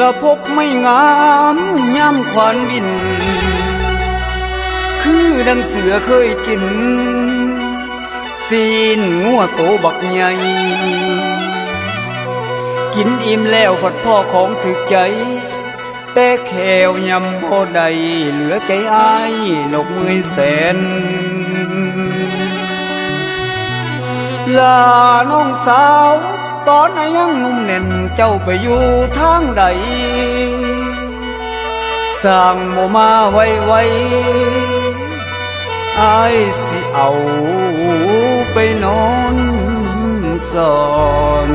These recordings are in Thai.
ละพบไม่งามย่ำขวานบินคือดังเสือเคยกินซีนงัวโตบักใหญ่กินอิ่มแล้วขดพ่อของถึกใจแต่แขวยำบ่ได้เหลือใจอ้ายนกมือแสนลาน้องสาวตอนนั้นยังหนุ่มแน่นเจ้าไปอยู่ทางใดสร้างบ่มาไวๆอ้ายสิเอาไปนอนสอน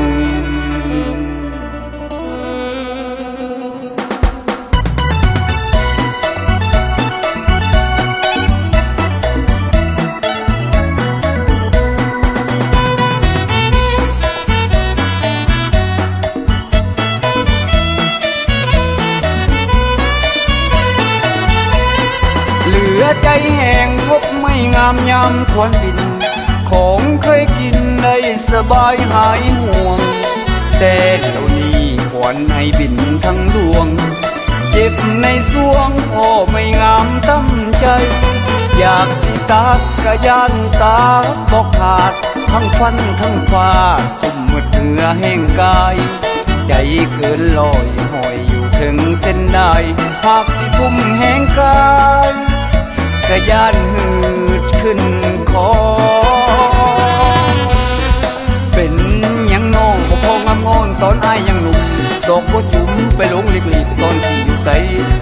ใจแห้งพบไม่งามยามทวนบินของเคยกินได้สบายหายห่วงแต่เดี๋ยวนี้ขวัญให้บินทั้งดวงเจ็บในสวงโอ้ไม่งามตั้งใจอยากสิตากกะยานตาบอกขาดทั้งฟันทั้งฟ้าทุ่มมืดเหงื่อแห้งกายใจเกินลอยหอยอยู่ถึงเส้นได้หากสิทุ่มแห้งกายกะยานหืดขึ้นคอเป็นยังน้องบ่พองามงอนตอนอ้ายยังหนุ่มดอกบ่จุ๋มไปหลงหลีกๆซ่อนที่อยู่ใส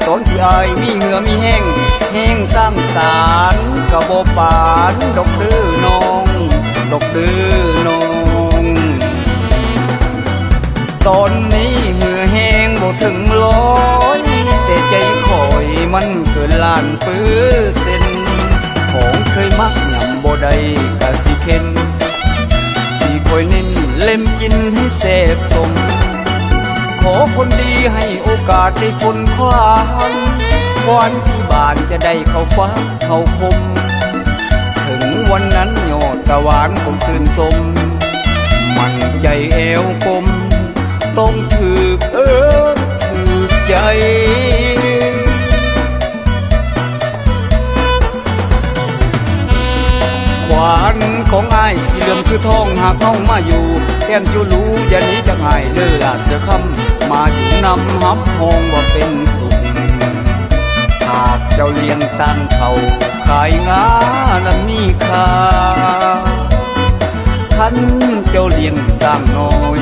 ตอนที่อ้ายมีเหงื่อมีแห้งสร้างสารกะบ่ปานดอกเด้อน้องดอกเด้อน้องตอนนี้เหงื่อแห้งบ่ถึงร้อยแต่ใจคอยมันเกินล้านเปอร์เซ็นต์ของเคยมักยำบ่ได้กะสิเข็นสิคอยเน้นเล่มกินให้แซ่บสมขอคนดีให้โอกาสได้ฝนความควันที่บ้านจะได้เข้าฟ้าเข้าคมถึงวันนั้นยอดตะหวานคงซื่นสมมันใจแอวกลมต้องถือใจขวานของอ้ายสีเหลือมคือทองหากน้องมาอยู่แก้มจูรู้อย่าหนีจากอ้ายเด้อล่ะเสือคำมาอยู่นำฮับห้องว่าเป็นสุขหากเจ้าเลี้ยงสร้างเขาขายงานั้นมีค่าคันเจ้าเลี้ยงสร้างน้อย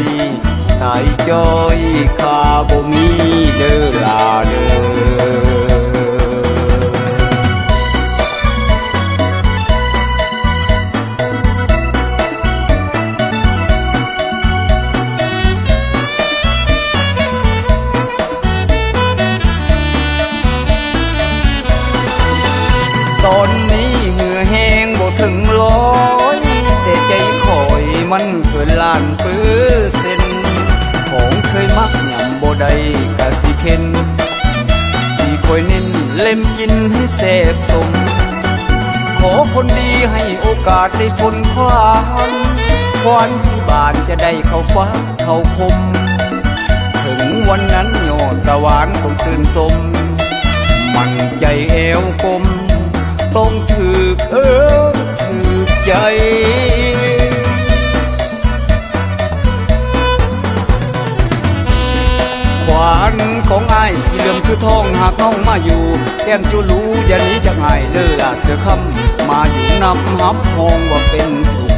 ตายจอยข้าบ่มีเด้อลาเด้อตอนนี้เหงื่อแห้งบ่ถึงร้อยแต่ใจคอยมันเกินล้านเปอร์เซ็นต์ของเคยมักยำบ่ได้กะสิเข็นสิคอยเน้นเล่มกินให้แซ่บสมขอคนดีให้โอกาสได้ฝนความควันที่บ้านจะได้เข้าฟ้าเข้าคมถึงวันนั้นยอดตะหวานคงซื่นสมมันใจแอวกลมต้องถือใจขวานของอ้ายสีเหลือมคือทองหากน้องมาอยู่แก้มจูรู้อย่าหนีจากอ้ายเด้อล่ะเสือคำมาอยู่นำฮับห้องว่าเป็นสุข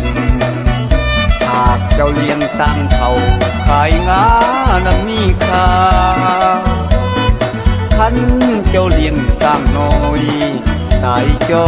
หากเจ้าเลี้ยงสร้างเขาขายงานั้นมีค่าคันเจ้าเลี้ยงสร้างน้อยตายจอ